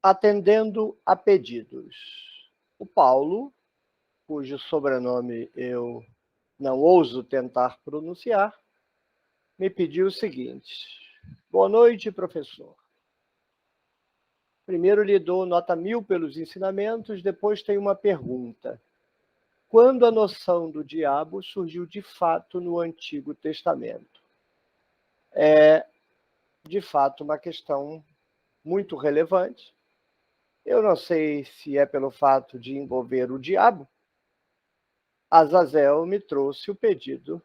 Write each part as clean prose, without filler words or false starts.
atendendo a pedidos. O Paulo, cujo sobrenome eu não ouso tentar pronunciar, me pediu o seguinte: boa noite, professor. Primeiro lhe dou nota 1000 pelos ensinamentos, depois tem uma pergunta. Quando a noção do diabo surgiu de fato no Antigo Testamento? É, de fato, uma questão muito relevante. Eu não sei se é pelo fato de envolver o diabo. Azazel me trouxe o pedido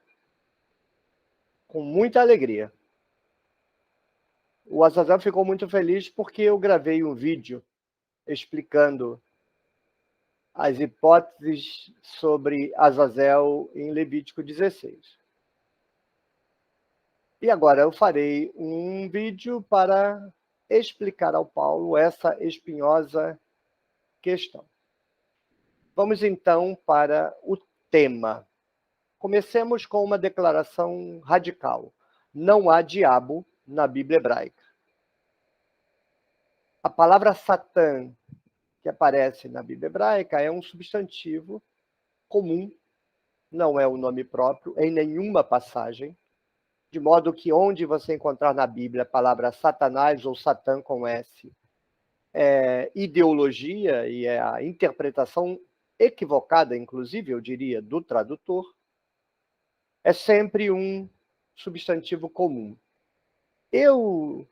com muita alegria. O Azazel ficou muito feliz porque eu gravei um vídeo explicando as hipóteses sobre Azazel em Levítico 16. E agora eu farei um vídeo para explicar ao Paulo essa espinhosa questão. Vamos então para o tema. Comecemos com uma declaração radical. Não há diabo na Bíblia hebraica. A palavra Satã, que aparece na Bíblia hebraica, é um substantivo comum, não é um nome próprio, em nenhuma passagem, de modo que onde você encontrar na Bíblia a palavra Satanás ou Satã com S, é ideologia e é a interpretação equivocada, inclusive, eu diria, do tradutor, é sempre um substantivo comum. Eu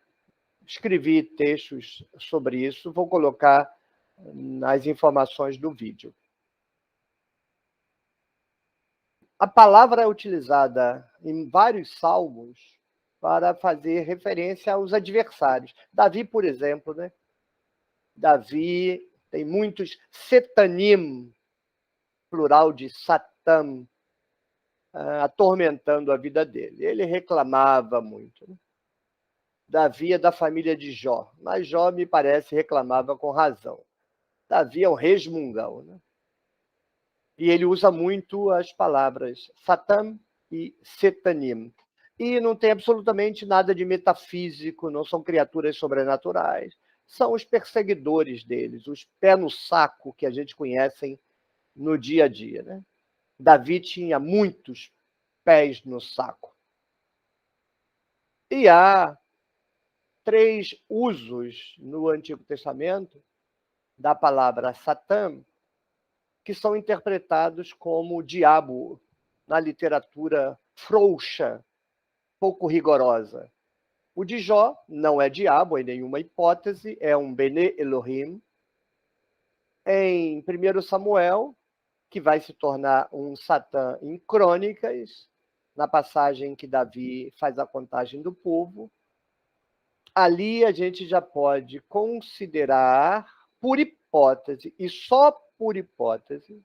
escrevi textos sobre isso, vou colocar nas informações do vídeo. A palavra é utilizada em vários salmos para fazer referência aos adversários. Davi, por exemplo, né? Davi tem muitos setanim, plural de Satã, atormentando a vida dele. Ele reclamava muito. Né? Davi é da família de Jó, mas Jó, me parece, reclamava com razão. Davi é um resmungão. Né? E ele usa muito as palavras Satã e Setanim. E não tem absolutamente nada de metafísico, não são criaturas sobrenaturais. São os perseguidores deles, os pés no saco que a gente conhece no dia a dia. Né? Davi tinha muitos pés no saco. E há 3 usos no Antigo Testamento da palavra Satã que são interpretados como diabo na literatura frouxa, pouco rigorosa. O de Jó não é diabo em nenhuma hipótese, é um Bene Elohim. Em 1 Samuel, que vai se tornar um Satã em Crônicas, na passagem que Davi faz a contagem do povo, ali a gente já pode considerar, por hipótese, e só por hipótese,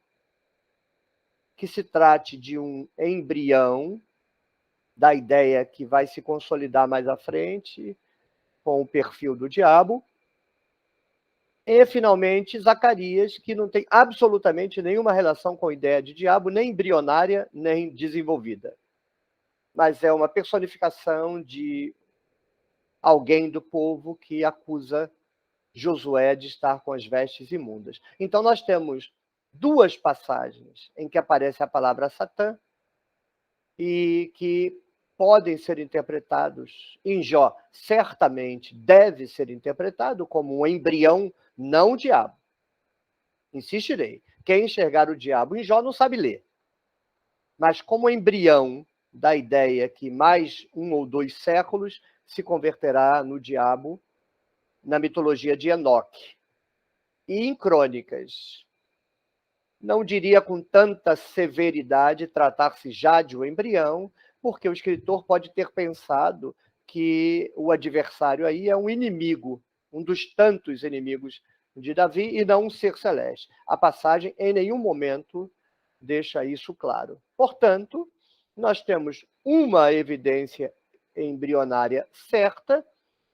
que se trate de um embrião da ideia que vai se consolidar mais à frente com o perfil do diabo. E, finalmente, Zacarias, que não tem absolutamente nenhuma relação com a ideia de diabo, nem embrionária, nem desenvolvida. Mas é uma personificação de alguém do povo que acusa Josué de estar com as vestes imundas. Então, nós temos 2 passagens em que aparece a palavra Satã e que podem ser interpretados em Jó. Certamente deve ser interpretado como um embrião, não o diabo. Insistirei. Quem enxergar o diabo em Jó não sabe ler. Mas como embrião da ideia que mais 1 ou 2 séculos se converterá no diabo na mitologia de Enoque. E em Crônicas, não diria com tanta severidade tratar-se já de um embrião, porque o escritor pode ter pensado que o adversário aí é um inimigo, um dos tantos inimigos de Davi, e não um ser celeste. A passagem em nenhum momento deixa isso claro. Portanto, nós temos uma evidência embrionária certa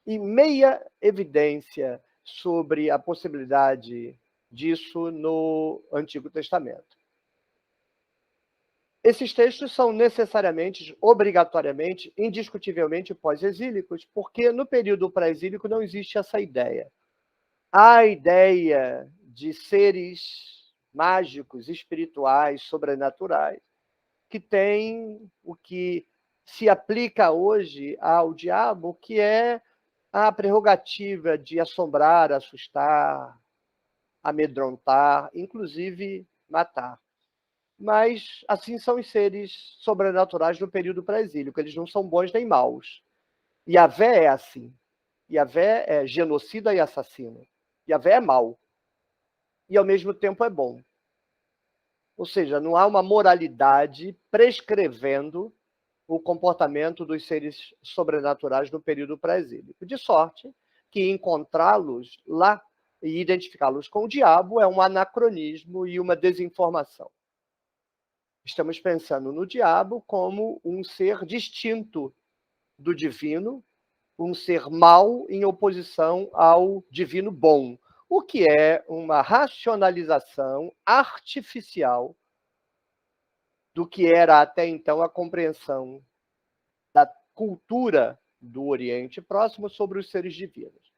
e meia evidência sobre a possibilidade disso no Antigo Testamento. Esses textos são necessariamente, obrigatoriamente, indiscutivelmente pós-exílicos, porque no período pré-exílico não existe essa ideia. A ideia de seres mágicos, espirituais, sobrenaturais, que tem o que se aplica hoje ao diabo, que é a prerrogativa de assombrar, assustar, amedrontar, inclusive matar. Mas assim são os seres sobrenaturais no período pré-exílico, eles não são bons nem maus. Yahvé é assim. Yahvé é genocida e assassino. Yahvé é mau. E ao mesmo tempo é bom. Ou seja, não há uma moralidade prescrevendo o comportamento dos seres sobrenaturais no período pré-exílico. De sorte que encontrá-los lá e identificá-los com o diabo é um anacronismo e uma desinformação. Estamos pensando no diabo como um ser distinto do divino, um ser mau em oposição ao divino bom, o que é uma racionalização artificial do que era até então a compreensão da cultura do Oriente Próximo sobre os seres divinos.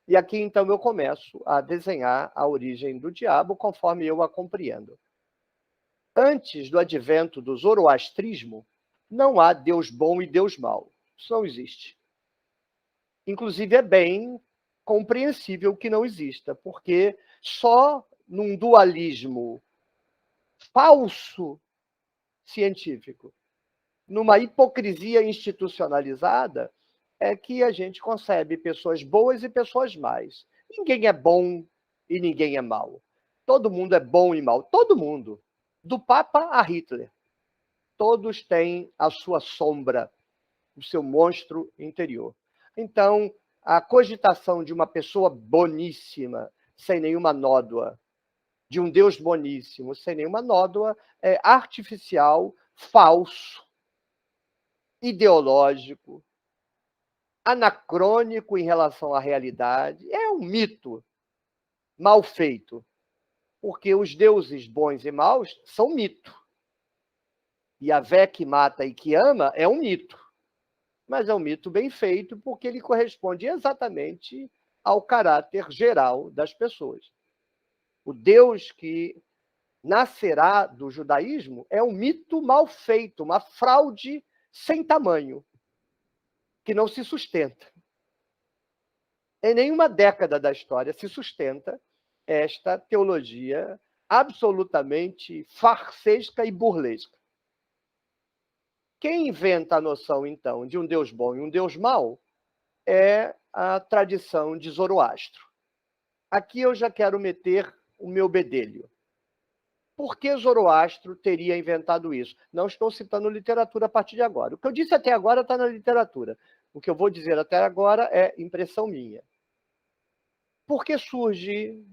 E aqui então eu começo a desenhar a origem do diabo conforme eu a compreendo. Antes do advento do zoroastrismo, não há Deus bom e Deus mau. Isso não existe. Inclusive, é bem compreensível que não exista, porque só num dualismo falso científico, numa hipocrisia institucionalizada, é que a gente concebe pessoas boas e pessoas más. Ninguém é bom e ninguém é mau. Todo mundo é bom e mau. Todo mundo. Do Papa a Hitler. Todos têm a sua sombra, o seu monstro interior. Então, a cogitação de uma pessoa boníssima, sem nenhuma nódoa, de um Deus boníssimo, sem nenhuma nódoa, é artificial, falso, ideológico, anacrônico em relação à realidade. É um mito mal feito, porque os deuses bons e maus são mito. E a Vé que mata e que ama é um mito. Mas é um mito bem feito porque ele corresponde exatamente ao caráter geral das pessoas. O Deus que nascerá do judaísmo é um mito mal feito, uma fraude sem tamanho, que não se sustenta. Em nenhuma década da história se sustenta esta teologia absolutamente farsesca e burlesca. Quem inventa a noção, então, de um Deus bom e um Deus mau é a tradição de Zoroastro. Aqui eu já quero meter o meu bedelho. Por que Zoroastro teria inventado isso? Não estou citando literatura a partir de agora. O que eu disse até agora está na literatura. O que eu vou dizer até agora é impressão minha. Por que surge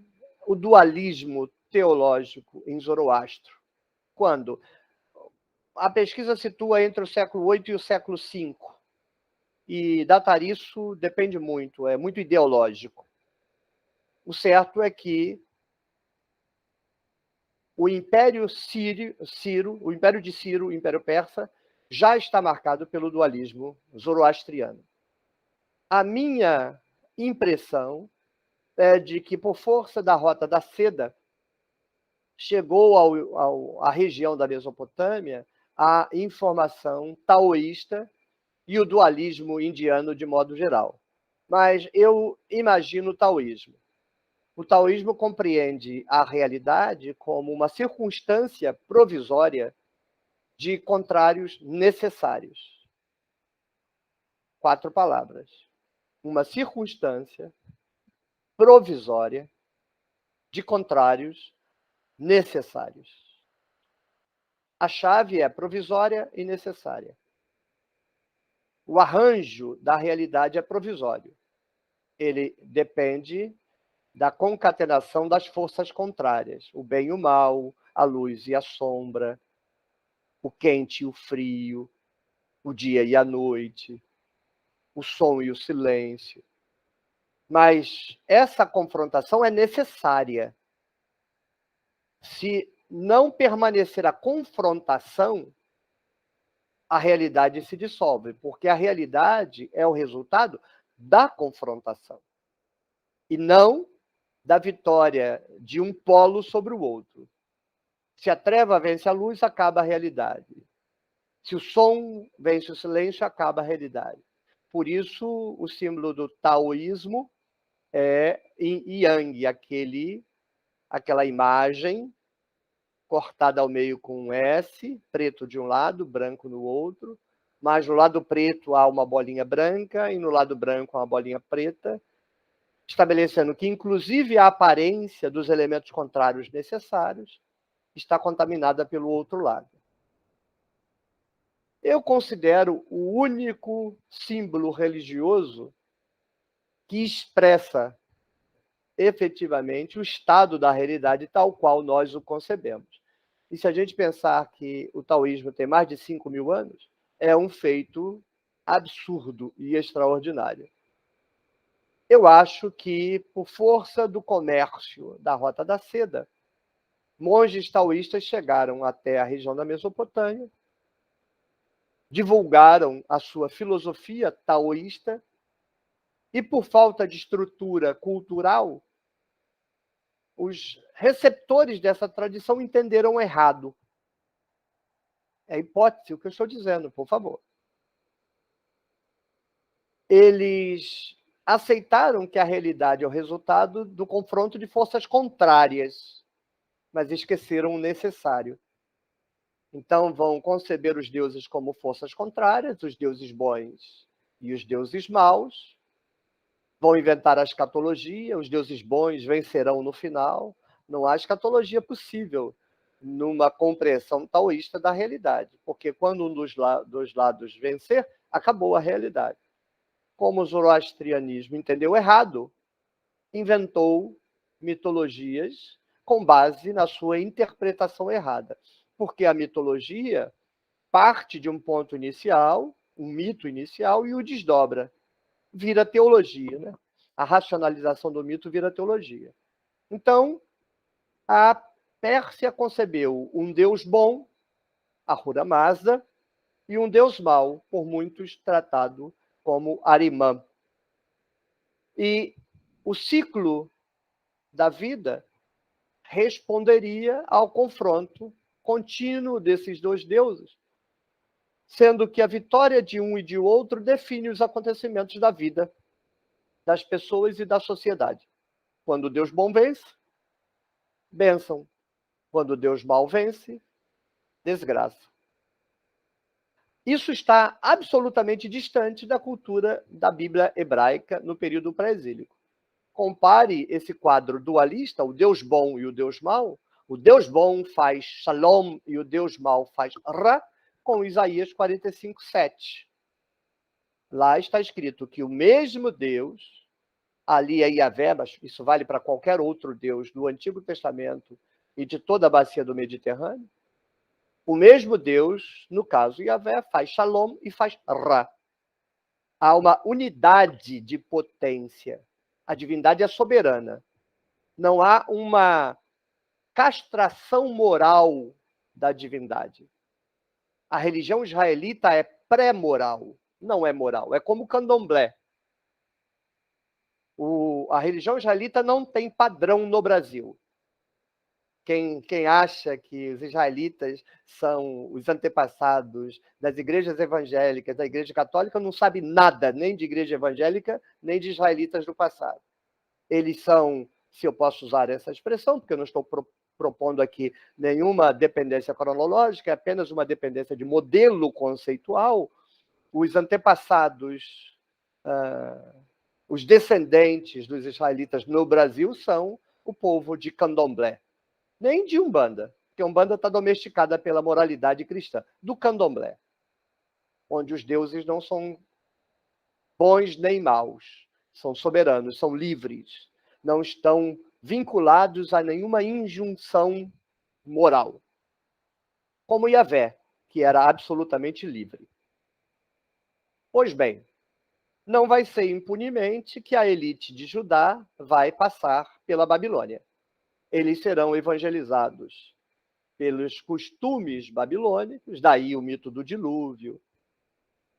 o dualismo teológico em Zoroastro? Quando a pesquisa situa entre o século VIII e o século V. E datar isso depende muito, é muito ideológico. O certo é que o Império Ciro, o Império de Ciro, o Império Persa, já está marcado pelo dualismo zoroastriano. A minha impressão é de que, por força da Rota da Seda, chegou à região da Mesopotâmia a informação taoísta e o dualismo indiano de modo geral. Mas eu imagino o taoísmo. O taoísmo compreende a realidade como uma circunstância provisória de contrários necessários. 4 palavras. Uma circunstância provisória de contrários necessários. A chave é provisória e necessária. O arranjo da realidade é provisório. Ele depende da concatenação das forças contrárias, o bem e o mal, a luz e a sombra, o quente e o frio, o dia e a noite, o som e o silêncio. Mas essa confrontação é necessária. Se não permanecer a confrontação, a realidade se dissolve, porque a realidade é o resultado da confrontação, e não da vitória de um polo sobre o outro. Se a treva vence a luz, acaba a realidade. Se o som vence o silêncio, acaba a realidade. Por isso, o símbolo do taoísmo é yin e yang, aquela imagem cortada ao meio com um S, preto de um lado, branco no outro, mas no lado preto há uma bolinha branca e no lado branco há uma bolinha preta, estabelecendo que, inclusive, a aparência dos elementos contrários necessários está contaminada pelo outro lado. Eu considero o único símbolo religioso que expressa efetivamente o estado da realidade tal qual nós o concebemos. E se a gente pensar que o taoísmo tem mais de 5.000 anos, é um feito absurdo e extraordinário. Eu acho que, por força do comércio da Rota da Seda, monges taoístas chegaram até a região da Mesopotâmia, divulgaram a sua filosofia taoísta e, por falta de estrutura cultural, os receptores dessa tradição entenderam errado. É hipótese o que eu estou dizendo, por favor. Eles aceitaram que a realidade é o resultado do confronto de forças contrárias, mas esqueceram o necessário. Então vão conceber os deuses como forças contrárias, os deuses bons e os deuses maus, vão inventar a escatologia, os deuses bons vencerão no final. Não há escatologia possível numa compreensão taoísta da realidade, porque quando um dos lados vencer, acabou a realidade. Como o zoroastrianismo entendeu errado, inventou mitologias com base na sua interpretação errada, porque a mitologia parte de um ponto inicial, um mito inicial, e o desdobra. Vira teologia, né? A racionalização do mito vira teologia. Então, a Pérsia concebeu um deus bom, Ahura Mazda, e um deus mau, por muitos tratado como Arimã. E o ciclo da vida responderia ao confronto contínuo desses dois deuses, sendo que a vitória de um e de outro define os acontecimentos da vida, das pessoas e da sociedade. Quando Deus bom vence, bênção. Quando Deus mal vence, desgraça. Isso está absolutamente distante da cultura da Bíblia hebraica no período pré-exílico. Compare esse quadro dualista, o Deus bom e o Deus mau. O Deus bom faz shalom e o Deus mau faz ra, com Isaías 45:7. Lá está escrito que o mesmo Deus, ali é Yahvé, mas isso vale para qualquer outro Deus do Antigo Testamento e de toda a bacia do Mediterrâneo, o mesmo Deus, no caso Yahvé, faz shalom e faz ra. Há uma unidade de potência. A divindade é soberana. Não há uma castração moral da divindade. A religião israelita é pré-moral, não é moral. É como o candomblé. A religião israelita não tem padrão no Brasil. Quem acha que os israelitas são os antepassados das igrejas evangélicas, da igreja católica, não sabe nada, nem de igreja evangélica, nem de israelitas do passado. Eles são, se eu posso usar essa expressão, porque eu não estou propondo aqui nenhuma dependência cronológica, é apenas uma dependência de modelo conceitual, os antepassados, os descendentes dos israelitas no Brasil são o povo de candomblé. Nem de Umbanda, porque Umbanda está domesticada pela moralidade cristã, do candomblé, onde os deuses não são bons nem maus, são soberanos, são livres, não estão vinculados a nenhuma injunção moral. Como Yahvé, que era absolutamente livre. Pois bem, não vai ser impunemente que a elite de Judá vai passar pela Babilônia. Eles serão evangelizados pelos costumes babilônicos, daí o mito do dilúvio,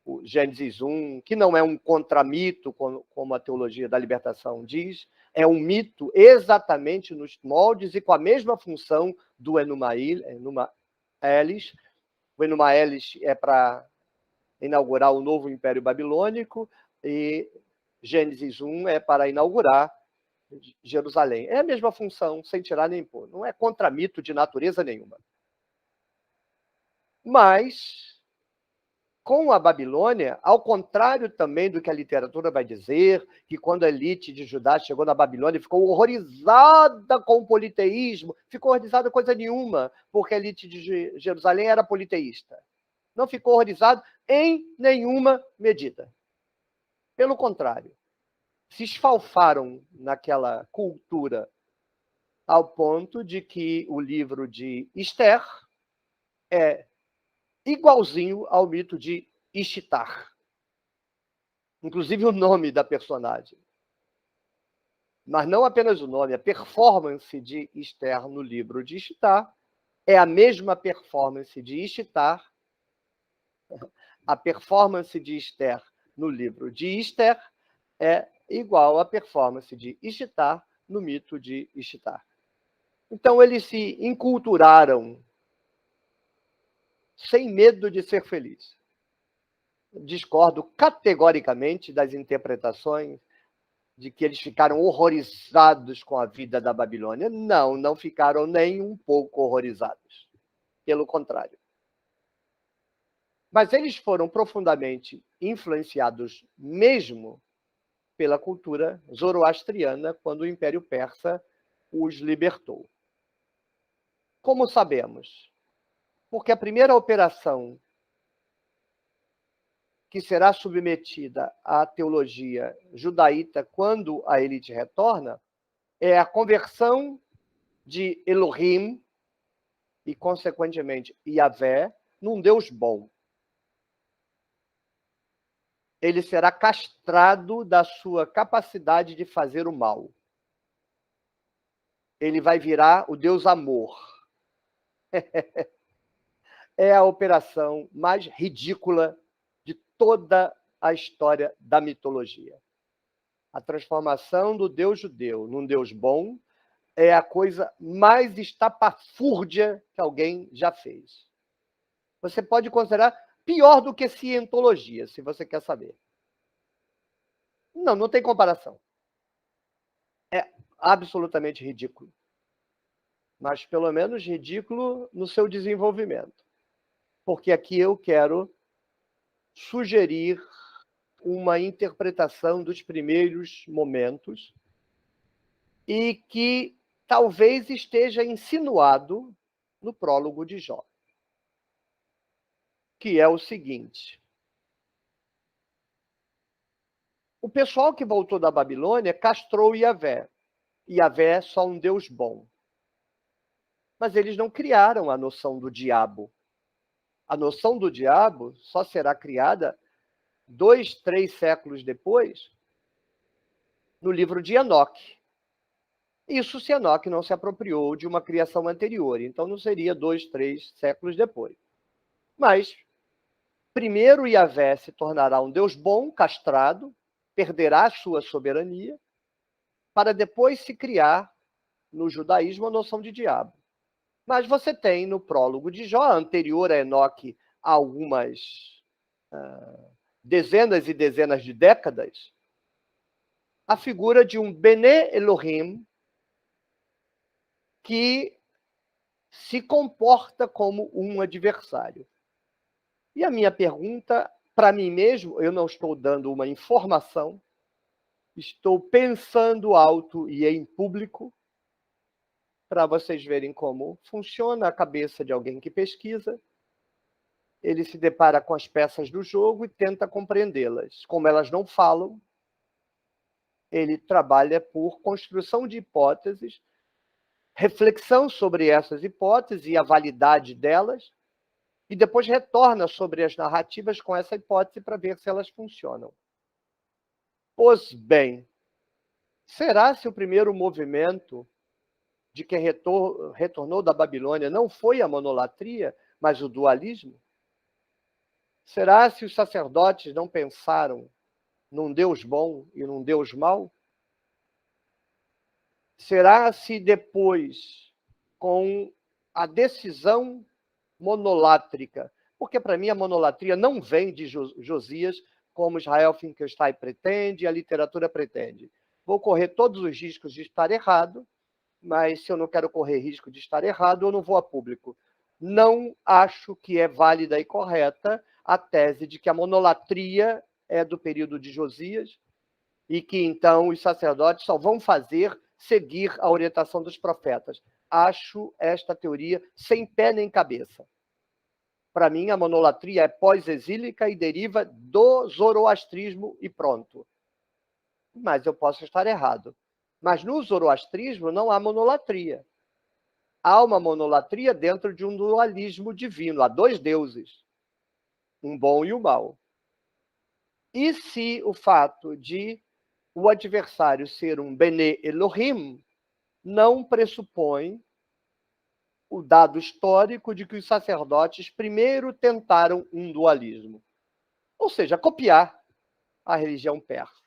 o Gênesis 1, que não é um contramito, como a teologia da libertação diz, É um mito exatamente nos moldes e com a mesma função do Enuma Elish. O Enuma Elish é para inaugurar o novo Império Babilônico e Gênesis 1 é para inaugurar Jerusalém. É a mesma função, sem tirar nem pôr. Não é contra mito de natureza nenhuma. Mas, com a Babilônia, ao contrário também do que a literatura vai dizer, que quando a elite de Judá chegou na Babilônia ficou horrorizada com o politeísmo, ficou horrorizada coisa nenhuma, porque a elite de Jerusalém era politeísta. Não ficou horrorizado em nenhuma medida. Pelo contrário, se esfalfaram naquela cultura ao ponto de que o livro de Esther é igualzinho ao mito de Ishtar. Inclusive o nome da personagem. Mas não apenas o nome, a performance de Esther no livro de Ishtar é a mesma performance de Ishtar. A performance de Esther no livro de Esther é igual à performance de Ishtar no mito de Ishtar. Então, eles se enculturaram sem medo de ser feliz. Discordo categoricamente das interpretações de que eles ficaram horrorizados com a vida da Babilônia. Não, não ficaram nem um pouco horrorizados. Pelo contrário. Mas eles foram profundamente influenciados mesmo pela cultura zoroastriana quando o Império Persa os libertou. Como sabemos? Porque a primeira operação que será submetida à teologia judaíta quando a elite retorna é a conversão de Elohim e, consequentemente, Yahvé, num Deus bom. Ele será castrado da sua capacidade de fazer o mal. Ele vai virar o Deus amor. É a operação mais ridícula de toda a história da mitologia. A transformação do Deus judeu num Deus bom é a coisa mais estapafúrdia que alguém já fez. Você pode considerar pior do que cientologia, se você quer saber. Não, não tem comparação. É absolutamente ridículo. Mas, pelo menos, ridículo no seu desenvolvimento. Porque aqui eu quero sugerir uma interpretação dos primeiros momentos e que talvez esteja insinuado no prólogo de Jó, que é o seguinte. O pessoal que voltou da Babilônia castrou Yahvé. Yahvé é só um Deus bom. Mas eles não criaram a noção do diabo. A noção do diabo só será criada 2, 3 séculos depois, no livro de Enoque. Isso se Enoque não se apropriou de uma criação anterior, então não seria 2, 3 séculos depois. Mas, primeiro Yahvé se tornará um Deus bom, castrado, perderá a sua soberania, para depois se criar, no judaísmo, a noção de diabo. Mas você tem no prólogo de Jó, anterior a Enoque, algumas dezenas e dezenas de décadas, a figura de um Bene Elohim que se comporta como um adversário. E a minha pergunta, para mim mesmo, eu não estou dando uma informação, estou pensando alto e em público, para vocês verem como funciona a cabeça de alguém que pesquisa. Ele se depara com as peças do jogo e tenta compreendê-las. Como elas não falam, ele trabalha por construção de hipóteses, reflexão sobre essas hipóteses e a validade delas, e depois retorna sobre as narrativas com essa hipótese para ver se elas funcionam. Pois bem, será se o primeiro movimento de quem retornou da Babilônia não foi a monolatria, mas o dualismo? Será se os sacerdotes não pensaram num Deus bom e num Deus mau? Será se depois, com a decisão monolátrica, porque para mim a monolatria não vem de Josias, como Israel Finkelstein pretende e a literatura pretende. Vou correr todos os riscos de estar errado, mas se eu não quero correr risco de estar errado, eu não vou a público. Não acho que é válida e correta a tese de que a monolatria é do período de Josias e que, então, os sacerdotes só vão seguir a orientação dos profetas. Acho esta teoria sem pé nem cabeça. Para mim, a monolatria é pós-exílica e deriva do zoroastrismo e pronto. Mas eu posso estar errado. Mas no zoroastrismo não há monolatria. Há uma monolatria dentro de um dualismo divino. Há dois deuses, um bom e o mau. E se o fato de o adversário ser um Bene Elohim não pressupõe o dado histórico de que os sacerdotes primeiro tentaram um dualismo, ou seja, copiar a religião persa.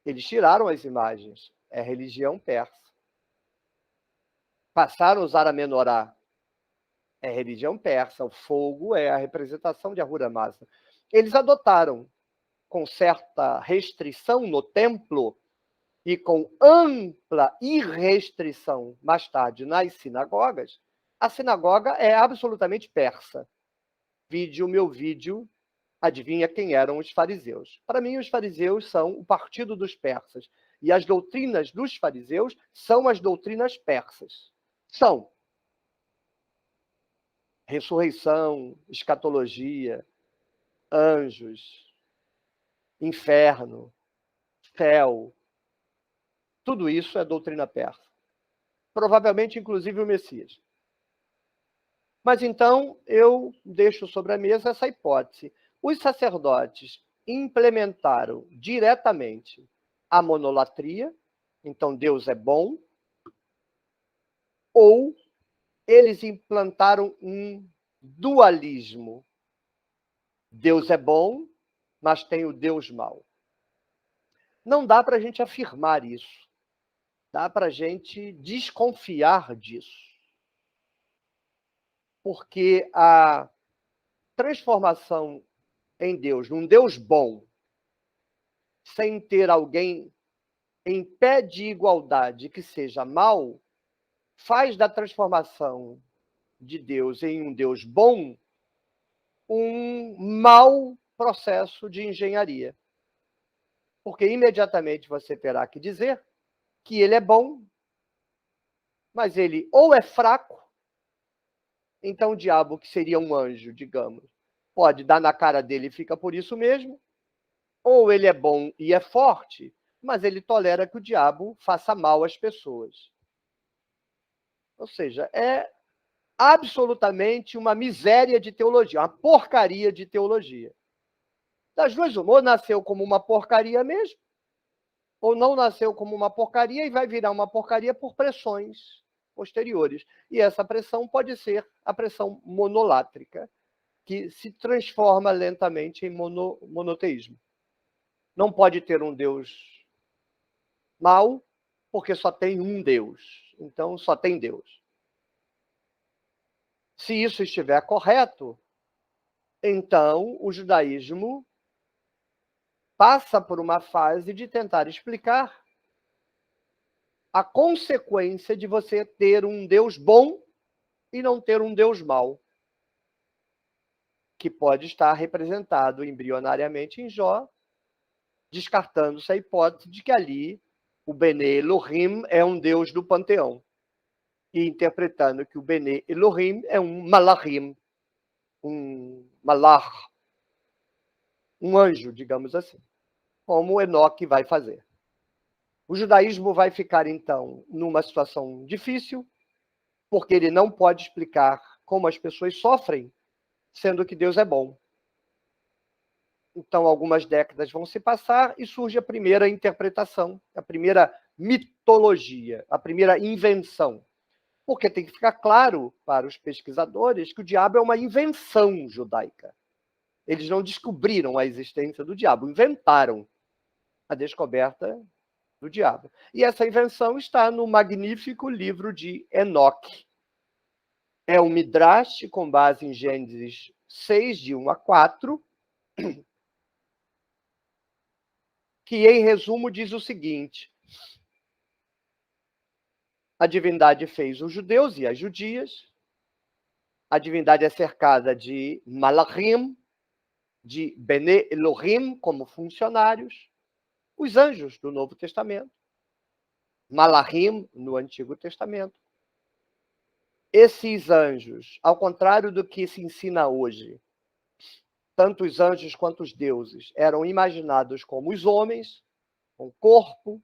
Eles tiraram as imagens, é religião persa. Passaram a usar a menorá, é religião persa. O fogo é a representação de Ahura Mazda. Eles adotaram, com certa restrição no templo e com ampla irrestrição mais tarde nas sinagogas, a sinagoga é absolutamente persa. Vide o meu vídeo, adivinha quem eram os fariseus. Para mim, os fariseus são o partido dos persas. E as doutrinas dos fariseus são as doutrinas persas. São ressurreição, escatologia, anjos, inferno, céu. Tudo isso é doutrina persa. Provavelmente, inclusive, o Messias. Mas então eu deixo sobre a mesa essa hipótese. Os sacerdotes implementaram diretamente a monolatria, então Deus é bom, ou eles implantaram um dualismo. Deus é bom, mas tem o Deus mau. Não dá para a gente afirmar isso. Dá para a gente desconfiar disso. Porque a transformação em Deus, num Deus bom, sem ter alguém em pé de igualdade que seja mau, faz da transformação de Deus em um Deus bom um mau processo de engenharia. Porque imediatamente você terá que dizer que ele é bom, mas ele ou é fraco, então o diabo, que seria um anjo, digamos, pode dar na cara dele e fica por isso mesmo, ou ele é bom e é forte, mas ele tolera que o diabo faça mal às pessoas. Ou seja, é absolutamente uma miséria de teologia, uma porcaria de teologia. Das duas, ou nasceu como uma porcaria mesmo, ou não nasceu como uma porcaria e vai virar uma porcaria por pressões posteriores. E essa pressão pode ser a pressão monolátrica, que se transforma lentamente em monoteísmo. Não pode ter um Deus mau, porque só tem um Deus. Então, só tem Deus. Se isso estiver correto, então o judaísmo passa por uma fase de tentar explicar a consequência de você ter um Deus bom e não ter um Deus mau, que pode estar representado embrionariamente em Jó, descartando-se a hipótese de que ali o Bene Elohim é um Deus do panteão, e interpretando que o Bene Elohim é um Malachim, um Malach, um anjo, digamos assim, como Enoque vai fazer. O judaísmo vai ficar, então, numa situação difícil, porque ele não pode explicar como as pessoas sofrem, sendo que Deus é bom. Então, algumas décadas vão se passar e surge a primeira interpretação, a primeira mitologia, a primeira invenção. Porque tem que ficar claro para os pesquisadores que o diabo é uma invenção judaica. Eles não descobriram a existência do diabo, inventaram. A descoberta do diabo. E essa invenção está no magnífico livro de Enoque. É um midrash com base em Gênesis 6, de 1 a 4, que, em resumo, diz o seguinte: a divindade fez os judeus e as judias, a divindade é cercada de malachim, de Bene Elohim, como funcionários, os anjos do Novo Testamento, malachim no Antigo Testamento. Esses anjos, ao contrário do que se ensina hoje, tanto os anjos quanto os deuses eram imaginados como os homens, com corpo,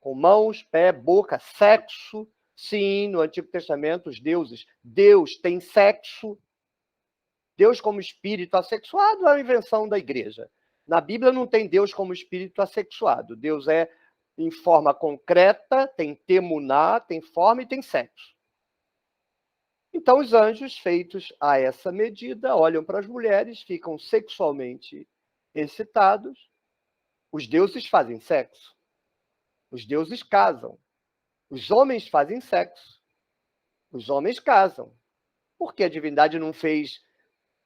com mãos, pé, boca, sexo. Sim, no Antigo Testamento, os deuses, Deus tem sexo. Deus como espírito assexuado é uma invenção da igreja. Na Bíblia não tem Deus como espírito assexuado. Deus é em forma concreta, tem temuná, tem forma e tem sexo. Então, os anjos, feitos a essa medida, olham para as mulheres, ficam sexualmente excitados. Os deuses fazem sexo. Os deuses casam. Os homens fazem sexo. Os homens casam. Por que a divindade não fez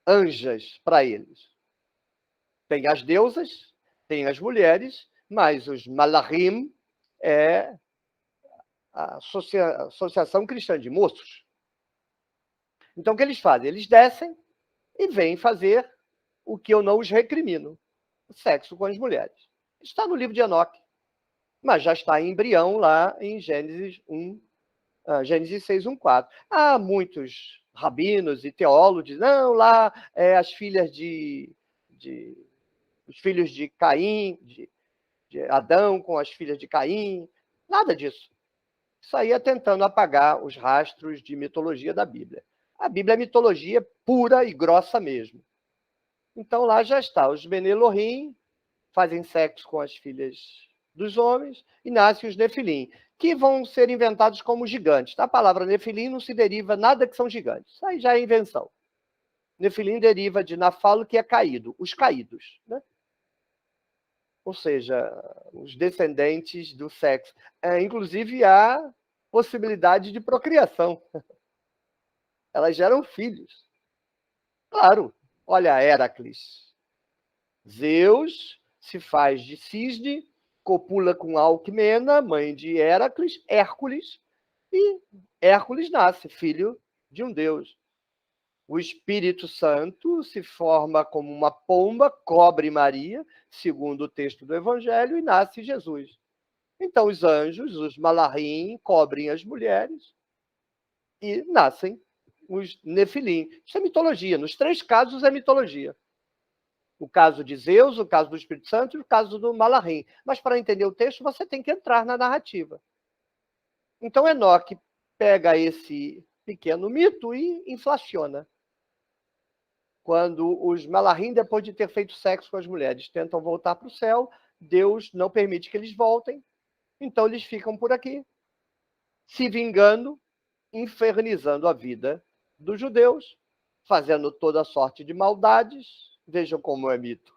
anjas para eles? Tem as deusas, tem as mulheres, mas os malachim é a Associação Cristã de Moços. Então, o que eles fazem? Eles descem e vêm fazer o que eu não os recrimino: o sexo com as mulheres. Está no livro de Enoque, mas já está em embrião lá em Gênesis 6, 1, 4. Há muitos rabinos e teólogos, não, lá as filhas os filhos de Caim, de Adão com as filhas de Caim. Nada disso. Isso aí é tentando apagar os rastros de mitologia da Bíblia. A Bíblia é mitologia pura e grossa mesmo. Então lá já está. Os Bene Elohim fazem sexo com as filhas dos homens e nascem os Nefilim, que vão ser inventados como gigantes. A palavra Nefilim não se deriva nada que são gigantes. Isso aí já é invenção. Nefilim deriva de Nafalo, que é caído, os caídos, né? Ou seja, os descendentes do sexo. Inclusive, há possibilidade de procriação. Elas geram filhos. Claro, olha Heracles. Zeus se faz de cisne, copula com Alcmena, mãe de Heracles, Hércules, e Hércules nasce, filho de um deus. O Espírito Santo se forma como uma pomba, cobre Maria, segundo o texto do Evangelho, e nasce Jesus. Então, os anjos, os malachim, cobrem as mulheres e nascem os nefilim. Isso é mitologia. Nos 3 casos é mitologia. O caso de Zeus, o caso do Espírito Santo e o caso do malachim. Mas, para entender o texto, você tem que entrar na narrativa. Então, Enoque pega esse pequeno mito e inflaciona. Quando os malachim, depois de ter feito sexo com as mulheres, tentam voltar para o céu, Deus não permite que eles voltem, então eles ficam por aqui, se vingando, infernizando a vida dos judeus, fazendo toda sorte de maldades. Vejam como é mito.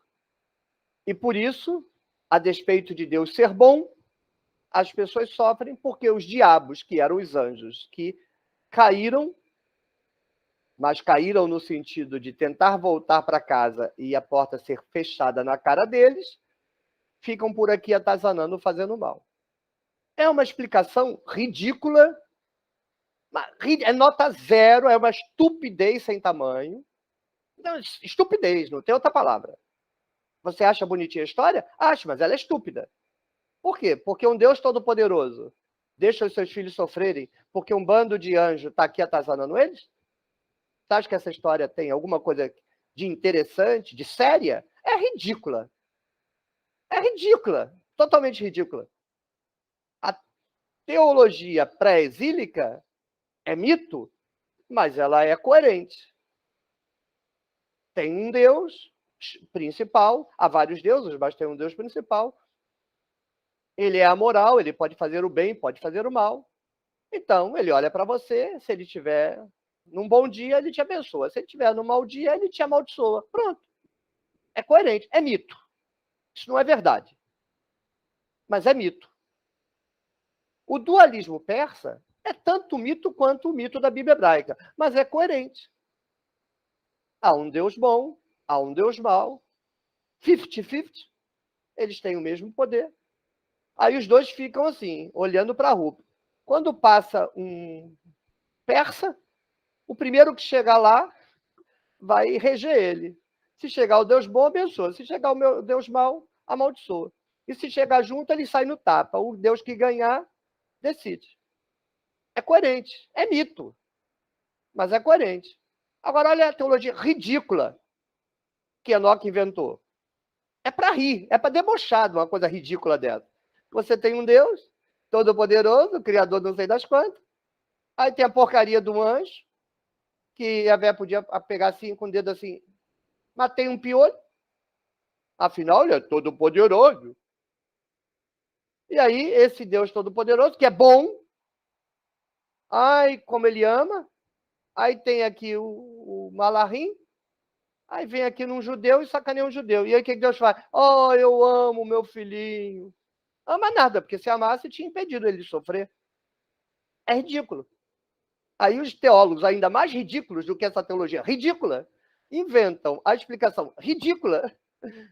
E por isso, a despeito de Deus ser bom, as pessoas sofrem porque os diabos, que eram os anjos, que caíram, mas caíram no sentido de tentar voltar para casa e a porta ser fechada na cara deles, ficam por aqui atazanando, fazendo mal. É uma explicação ridícula, é nota 0, é uma estupidez sem tamanho. Não, estupidez, não tem outra palavra. Você acha bonitinha a história? Acho, mas ela é estúpida. Por quê? Porque um Deus todo-poderoso deixa os seus filhos sofrerem porque um bando de anjos está aqui atazanando eles? Você acha que essa história tem alguma coisa de interessante, de séria? É ridícula. É ridícula. Totalmente ridícula. A teologia pré-exílica é mito, mas ela é coerente. Tem um Deus principal, há vários deuses, mas tem um Deus principal. Ele é amoral, ele pode fazer o bem, pode fazer o mal. Então, ele olha para você, se ele estiver num bom dia, ele te abençoa. Se ele estiver num mau dia, ele te amaldiçoa. Pronto. É coerente. É mito. Isso não é verdade. Mas é mito. O dualismo persa é tanto mito quanto o mito da Bíblia hebraica, mas é coerente. Há um Deus bom, há um Deus mau, 50-50, eles têm o mesmo poder. Aí os dois ficam assim, olhando para a rua. Quando passa um persa, o primeiro que chegar lá vai reger ele. Se chegar o Deus bom, abençoa. Se chegar o meu Deus mau, amaldiçoa. E se chegar junto, ele sai no tapa. O Deus que ganhar, decide. É coerente. É mito, mas é coerente. Agora, olha a teologia ridícula que Enoque inventou. É para rir, é para debochar de uma coisa ridícula dessa. Você tem um Deus todo-poderoso, criador não sei das quantas. Aí tem a porcaria do anjo, que a véia podia pegar assim, com o dedo assim, matei um piolho. Afinal, ele é todo-poderoso. E aí, esse Deus todo-poderoso, que é bom, ai, como ele ama, aí tem aqui o Malahim, aí vem aqui num judeu e sacaneia um judeu. E aí o que Deus faz? Oh, eu amo meu filhinho. Ama nada, porque se amasse, tinha impedido ele de sofrer. É ridículo. Aí os teólogos, ainda mais ridículos do que essa teologia ridícula, inventam a explicação ridícula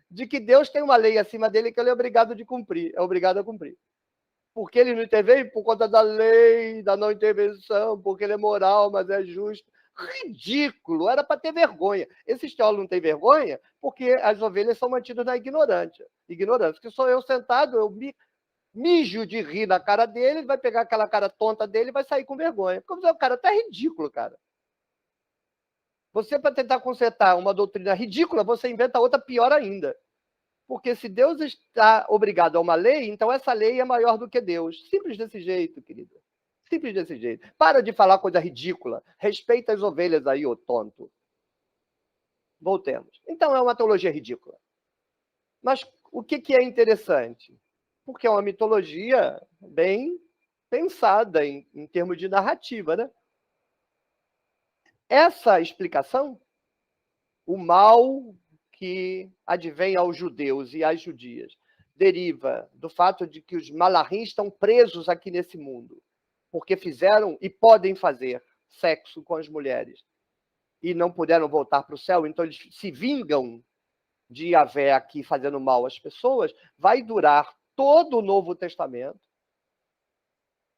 de que Deus tem uma lei acima dele que ele é obrigado de cumprir, é obrigado a cumprir. Porque ele não intervém por conta da lei, da não intervenção, porque ele é moral, mas é justo. Ridículo, era para ter vergonha. Esses teólogos não têm vergonha porque as ovelhas são mantidas na ignorância. Ignorância, que sou eu sentado, eu mijo de rir na cara dele, ele vai pegar aquela cara tonta dele e vai sair com vergonha. Porque o cara tá ridículo, cara. Você, para tentar consertar uma doutrina ridícula, você inventa outra pior ainda. Porque se Deus está obrigado a uma lei, então essa lei é maior do que Deus. Simples desse jeito, querida. Simples desse jeito. Para de falar coisa ridícula. Respeita as ovelhas aí, ô tonto. Voltemos. Então é uma teologia ridícula. Mas o que é interessante? Porque é uma mitologia bem pensada em termos de narrativa, né? Essa explicação, o mal que advém aos judeus e às judias, deriva do fato de que os malahim estão presos aqui nesse mundo, porque fizeram e podem fazer sexo com as mulheres e não puderam voltar para o céu, então eles se vingam de Yahvé aqui fazendo mal às pessoas, vai durar todo o Novo Testamento.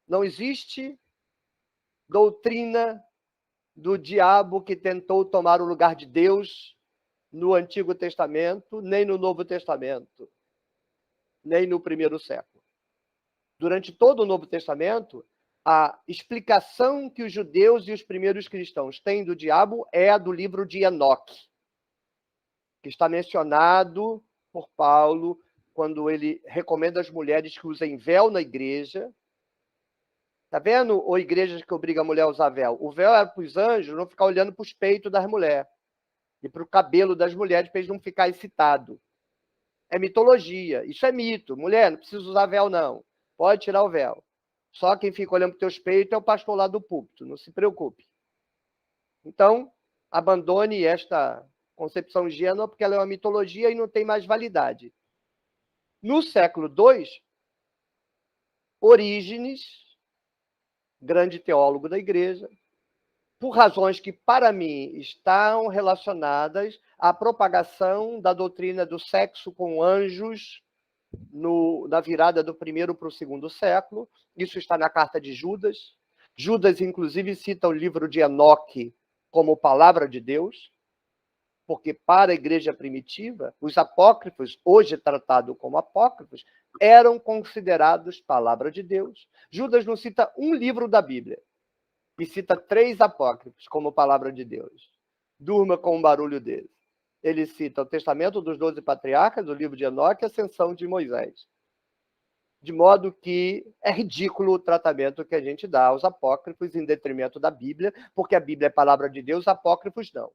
Não existe doutrina do diabo que tentou tomar o lugar de Deus no Antigo Testamento, nem no Novo Testamento, nem no primeiro século. Durante todo o Novo Testamento, a explicação que os judeus e os primeiros cristãos têm do diabo é a do livro de Enoque, que está mencionado por Paulo quando ele recomenda às mulheres que usem véu na igreja. Tá vendo? Ou igrejas que obrigam a mulher a usar véu. O véu era para os anjos não ficar olhando para os peitos das mulheres e para o cabelo das mulheres para eles não ficar excitados. É mitologia, isso é mito. Mulher, não precisa usar véu, não. Pode tirar o véu. Só quem fica olhando para os teus peitos é o pastor lá do púlpito, não se preocupe. Então, abandone esta concepção ingênua, porque ela é uma mitologia e não tem mais validade. No século II, Orígenes, grande teólogo da igreja, por razões que, para mim, estão relacionadas à propagação da doutrina do sexo com anjos na virada do primeiro para o segundo século. Isso está na carta de Judas. Judas, inclusive, cita o livro de Enoque como palavra de Deus, porque para a igreja primitiva, os apócrifos, hoje tratados como apócrifos, eram considerados palavra de Deus. Judas não cita um livro da Bíblia, e cita 3 apócrifos como palavra de Deus. Durma com um barulho desse. Ele cita o Testamento dos 12 Patriarcas, o livro de Enoque e a Ascensão de Moisés. De modo que é ridículo o tratamento que a gente dá aos apócrifos em detrimento da Bíblia, porque a Bíblia é palavra de Deus, apócrifos não.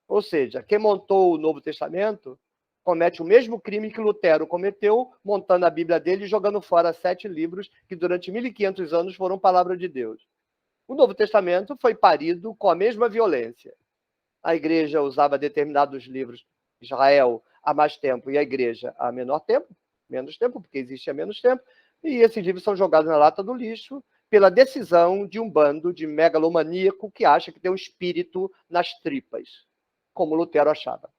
Ou seja, quem montou o Novo Testamento comete o mesmo crime que Lutero cometeu, montando a Bíblia dele e jogando fora 7 livros que durante 1500 anos foram palavra de Deus. O Novo Testamento foi parido com a mesma violência. A igreja usava determinados livros, Israel há mais tempo e a igreja há menor tempo, menos tempo, porque existe há menos tempo, E esses livros são jogados na lata do lixo pela decisão de um bando de megalomaníaco que acha que tem um espírito nas tripas, como Lutero achava.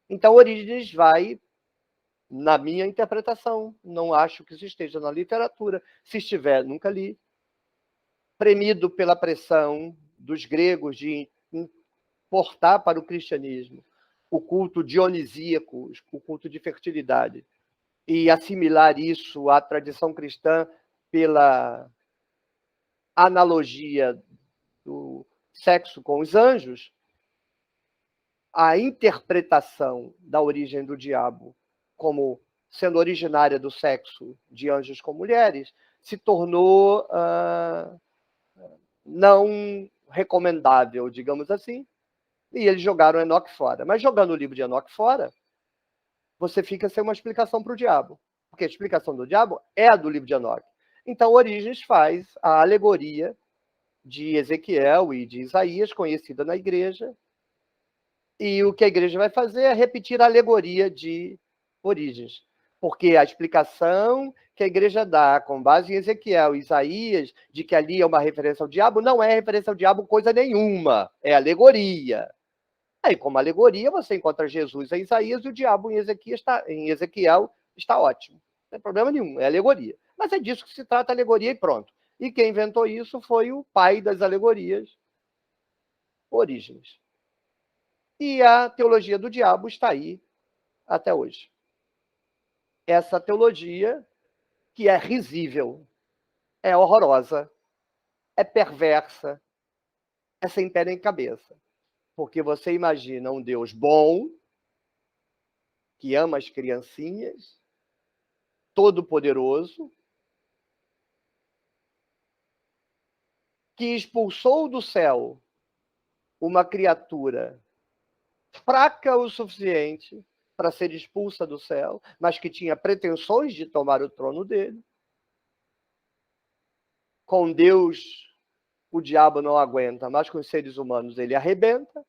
Então, Orígenes vai, na minha interpretação, não acho que isso esteja na literatura. Se estiver, nunca li. Premido pela pressão dos gregos de importar para o cristianismo o culto dionisíaco, o culto de fertilidade, e assimilar isso à tradição cristã pela analogia do sexo com os anjos, a interpretação da origem do diabo como sendo originária do sexo de anjos com mulheres se tornou não recomendável, digamos assim, e eles jogaram Enoque fora. Mas jogando o livro de Enoque fora, você fica sem uma explicação para o diabo, porque a explicação do diabo é a do livro de Enoque. Então, Orígenes faz a alegoria de Ezequiel e de Isaías, conhecida na igreja, e o que a igreja vai fazer é repetir a alegoria de Orígenes, porque a explicação que a igreja dá com base em Ezequiel e Isaías, de que ali é uma referência ao diabo, não é referência ao diabo coisa nenhuma, é alegoria. Aí, como alegoria, você encontra Jesus em Isaías e o diabo em Ezequiel está ótimo. Não tem problema nenhum, é alegoria. Mas é disso que se trata, alegoria e pronto. E quem inventou isso foi o pai das alegorias, Orígenes. E a teologia do diabo está aí até hoje. Essa teologia que é risível, é horrorosa, é perversa, é sem pé nem cabeça. Porque você imagina um Deus bom, que ama as criancinhas, todo-poderoso, que expulsou do céu uma criatura fraca o suficiente para ser expulsa do céu, mas que tinha pretensões de tomar o trono dele. Com Deus, o diabo não aguenta, mas com os seres humanos ele arrebenta.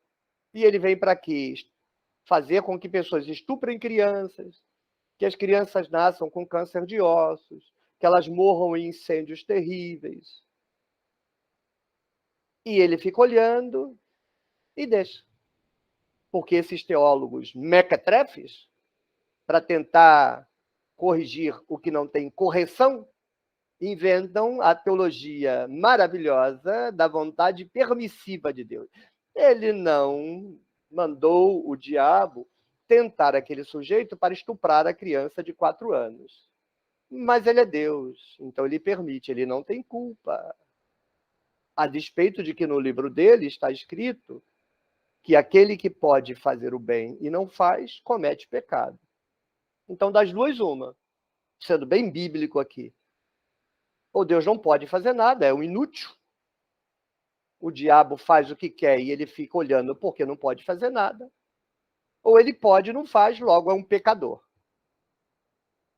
E ele vem para quê? Fazer com que pessoas estuprem crianças, que as crianças nasçam com câncer de ossos, que elas morram em incêndios terríveis. E ele fica olhando e deixa. Porque esses teólogos mequetrefes, para tentar corrigir o que não tem correção, inventam a teologia maravilhosa da vontade permissiva de Deus. Ele não mandou o diabo tentar aquele sujeito para estuprar a criança de 4 anos. Mas ele é Deus, então ele permite, ele não tem culpa. A despeito de que no livro dele está escrito que aquele que pode fazer o bem e não faz, comete pecado. Então, das duas, uma. Sendo bem bíblico aqui. Ou Deus não pode fazer nada, é um inútil. O diabo faz o que quer e ele fica olhando porque não pode fazer nada. Ou ele pode e não faz, logo é um pecador.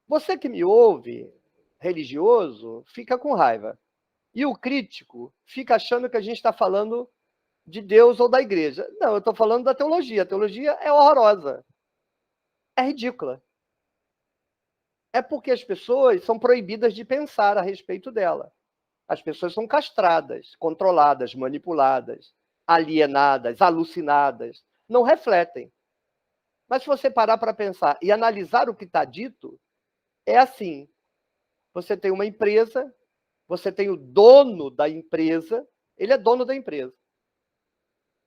Você que me ouve, religioso, fica com raiva. E o crítico fica achando que a gente está falando de Deus ou da igreja. Não, eu estou falando da teologia. A teologia é horrorosa. É ridícula. É porque as pessoas são proibidas de pensar a respeito dela. As pessoas são castradas, controladas, manipuladas, alienadas, alucinadas. Não refletem. Mas se você parar para pensar e analisar o que está dito, é assim. Você tem uma empresa, você tem o dono da empresa, ele é dono da empresa.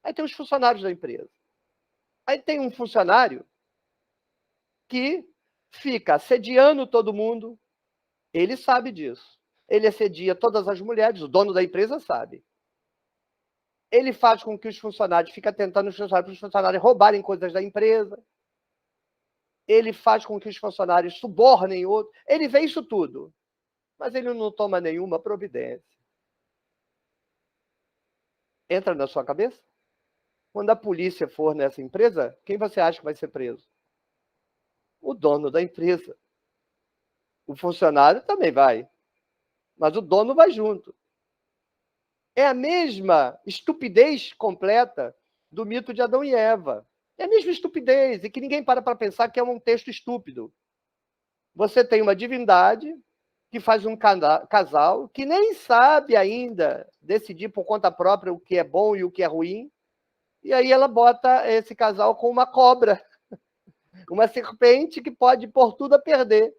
Aí tem os funcionários da empresa. Aí tem um funcionário que fica assediando todo mundo, ele sabe disso. Ele assedia todas as mulheres, o dono da empresa sabe. Ele faz com que os funcionários fiquem tentando os funcionários roubarem coisas da empresa. Ele faz com que os funcionários subornem outros. Ele vê isso tudo, mas ele não toma nenhuma providência. Entra na sua cabeça? Quando a polícia for nessa empresa, quem você acha que vai ser preso? O dono da empresa. O funcionário também vai, mas o dono vai junto. É a mesma estupidez completa do mito de Adão e Eva. É a mesma estupidez, e que ninguém para pensar que é um texto estúpido. Você tem uma divindade que faz um casal que nem sabe ainda decidir por conta própria o que é bom e o que é ruim, e aí ela bota esse casal com uma cobra, uma serpente que pode pôr tudo a perder.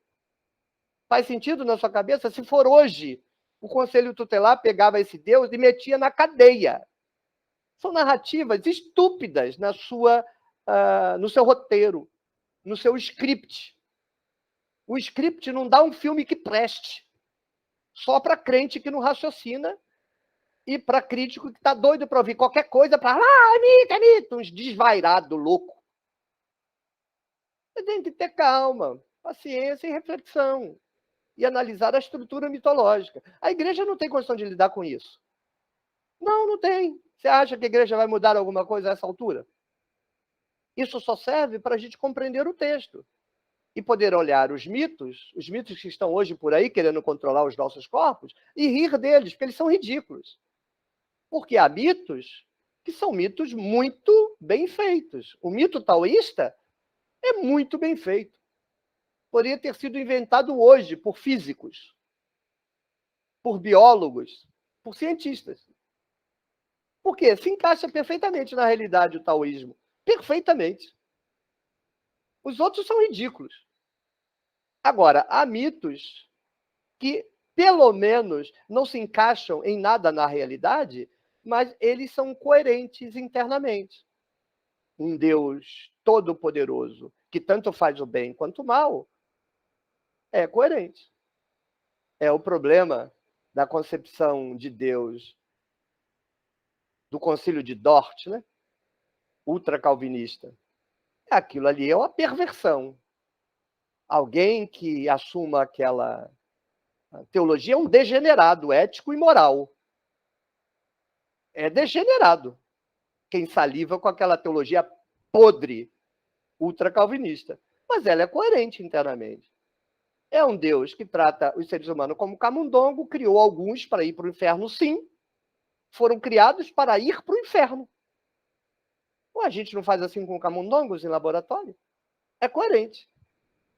Faz sentido na sua cabeça? Se for hoje, o Conselho Tutelar pegava esse Deus e metia na cadeia. São narrativas estúpidas no seu roteiro, no seu script. O script não dá um filme que preste. Só para crente que não raciocina e para crítico que está doido para ouvir qualquer coisa para é mito, uns desvairado louco. Você tem que ter calma, paciência e reflexão e analisar a estrutura mitológica. A igreja não tem condição de lidar com isso. Não tem. Você acha que a igreja vai mudar alguma coisa a essa altura? Isso só serve para a gente compreender o texto e poder olhar os mitos que estão hoje por aí querendo controlar os nossos corpos e rir deles, porque eles são ridículos. Porque há mitos que são mitos muito bem feitos. O mito taoísta é muito bem feito. Poderia ter sido inventado hoje por físicos, por biólogos, por cientistas. Por quê? Se encaixa perfeitamente na realidade o taoísmo. Perfeitamente. Os outros são ridículos. Agora, há mitos que, pelo menos, não se encaixam em nada na realidade, mas eles são coerentes internamente. Um Deus todo-poderoso, que tanto faz o bem quanto o mal, é coerente. É o problema da concepção de Deus do Concílio de Dort, né? Ultracalvinista. Aquilo ali é uma perversão. Alguém que assuma aquela teologia é um degenerado ético e moral. É degenerado quem saliva com aquela teologia podre, ultracalvinista. Mas ela é coerente internamente. É um Deus que trata os seres humanos como camundongo, criou alguns para ir para o inferno, sim. Foram criados para ir para o inferno. Ou a gente não faz assim com camundongos em laboratório? É coerente.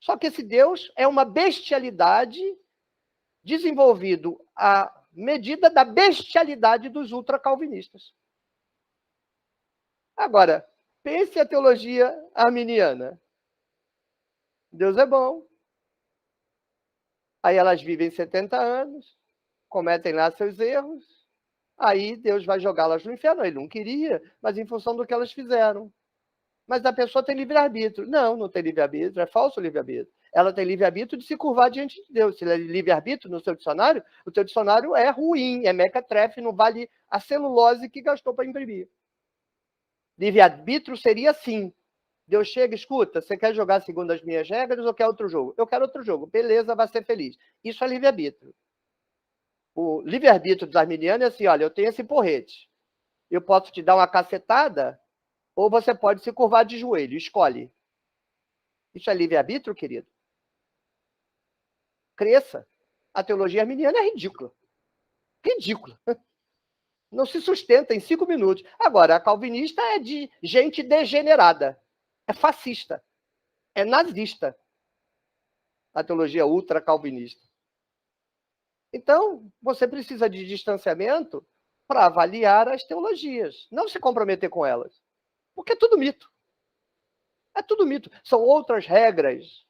Só que esse Deus é uma bestialidade desenvolvido à medida da bestialidade dos ultracalvinistas. Agora, pense a teologia arminiana. Deus é bom. Aí elas vivem 70 anos, cometem lá seus erros, aí Deus vai jogá-las no inferno. Ele não queria, mas em função do que elas fizeram. Mas a pessoa tem livre-arbítrio. Não tem livre-arbítrio, é falso livre-arbítrio. Ela tem livre-arbítrio de se curvar diante de Deus. Se ele é livre-arbítrio no seu dicionário, o seu dicionário é ruim, é mequetrefe, não vale a celulose que gastou para imprimir. Livre-arbítrio seria assim. Deus chega, escuta, você quer jogar segundo as minhas regras ou quer outro jogo? Eu quero outro jogo. Beleza, vai ser feliz. Isso é livre-arbítrio. O livre-arbítrio dos arminianos é assim, olha, eu tenho esse porrete. Eu posso te dar uma cacetada ou você pode se curvar de joelho. Escolhe. Isso é livre-arbítrio, querido? Cresça. A teologia arminiana é ridícula. Ridícula. Não se sustenta em 5 minutos. Agora, a calvinista é de gente degenerada. É fascista. É nazista. A teologia ultra-calvinista. Então, você precisa de distanciamento para avaliar as teologias. Não se comprometer com elas. Porque é tudo mito. É tudo mito. São outras regras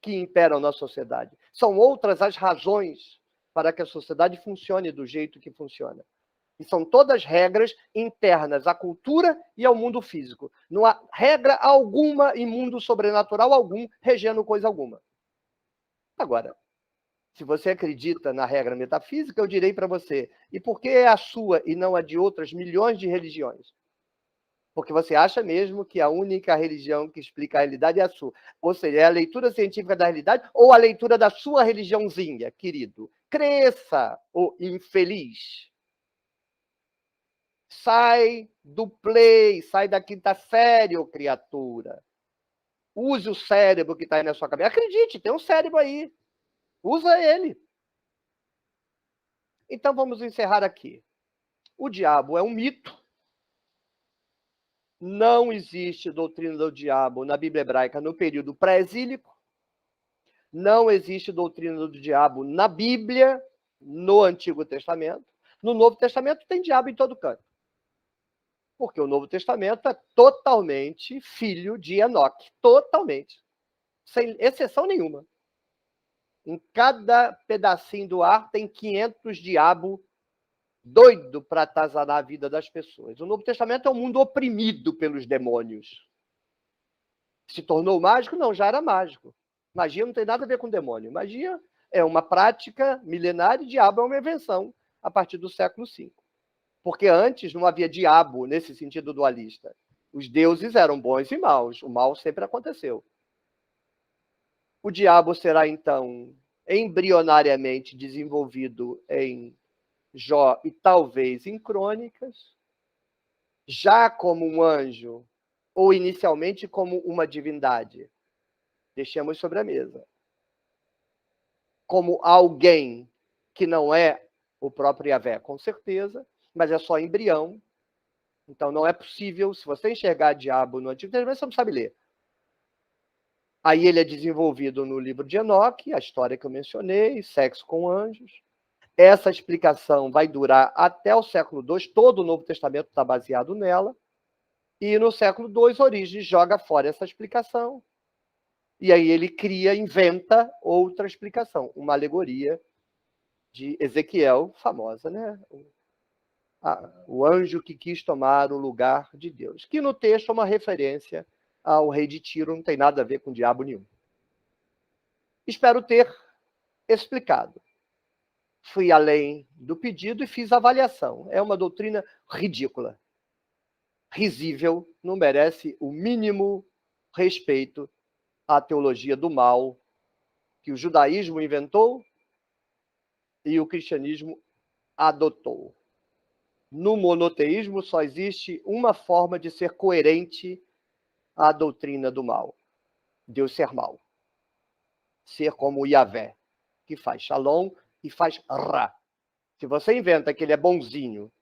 que imperam na sociedade. São outras as razões para que a sociedade funcione do jeito que funciona. E são todas regras internas à cultura e ao mundo físico. Não há regra alguma em mundo sobrenatural algum regendo coisa alguma. Agora, se você acredita na regra metafísica, eu direi para você, e por que é a sua e não a de outras milhões de religiões? Porque você acha mesmo que a única religião que explica a realidade é a sua. Ou seja, é a leitura científica da realidade ou a leitura da sua religiãozinha, querido. Cresça, ô infeliz. Sai do play, sai da quinta série, ô criatura. Use o cérebro que está aí na sua cabeça. Acredite, tem um cérebro aí. Usa ele. Então vamos encerrar aqui. O diabo é um mito. Não existe doutrina do diabo na Bíblia hebraica no período pré-exílico. Não existe doutrina do diabo na Bíblia, no Antigo Testamento. No Novo Testamento tem diabo em todo canto. Porque o Novo Testamento é totalmente filho de Enoque. Totalmente. Sem exceção nenhuma. Em cada pedacinho do ar tem 500 diabos doido para atazanar a vida das pessoas. O Novo Testamento é um mundo oprimido pelos demônios. Se tornou mágico? Não, já era mágico. Magia não tem nada a ver com demônio. Magia é uma prática milenária e diabo é uma invenção a partir do século V. Porque antes não havia diabo nesse sentido dualista. Os deuses eram bons e maus. O mal sempre aconteceu. O diabo será, então, embrionariamente desenvolvido em Jó e talvez em Crônicas, já como um anjo, ou inicialmente como uma divindade. Deixemos sobre a mesa. Como alguém que não é o próprio Yahvé, com certeza, mas é só embrião. Então não é possível, se você enxergar diabo no Antigo Testamento, você não sabe ler. Aí ele é desenvolvido no livro de Enoque, a história que eu mencionei, sexo com anjos. Essa explicação vai durar até o século II, todo o Novo Testamento está baseado nela. E no século II, Orígenes joga fora essa explicação. E aí ele inventa outra explicação, uma alegoria de Ezequiel, famosa, né? O anjo que quis tomar o lugar de Deus, que no texto é uma referência ao rei de Tiro, não tem nada a ver com diabo nenhum. Espero ter explicado. Fui além do pedido e fiz a avaliação. É uma doutrina ridícula, risível, não merece o mínimo respeito à teologia do mal que o judaísmo inventou e o cristianismo adotou. No monoteísmo só existe uma forma de ser coerente à doutrina do mal. Deus ser mal. Ser como o Yahvé, que faz shalom e faz ra. Se você inventa que ele é bonzinho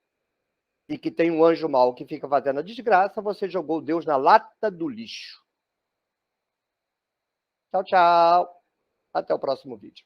e que tem um anjo mau que fica fazendo a desgraça, você jogou Deus na lata do lixo. Tchau, tchau. Até o próximo vídeo.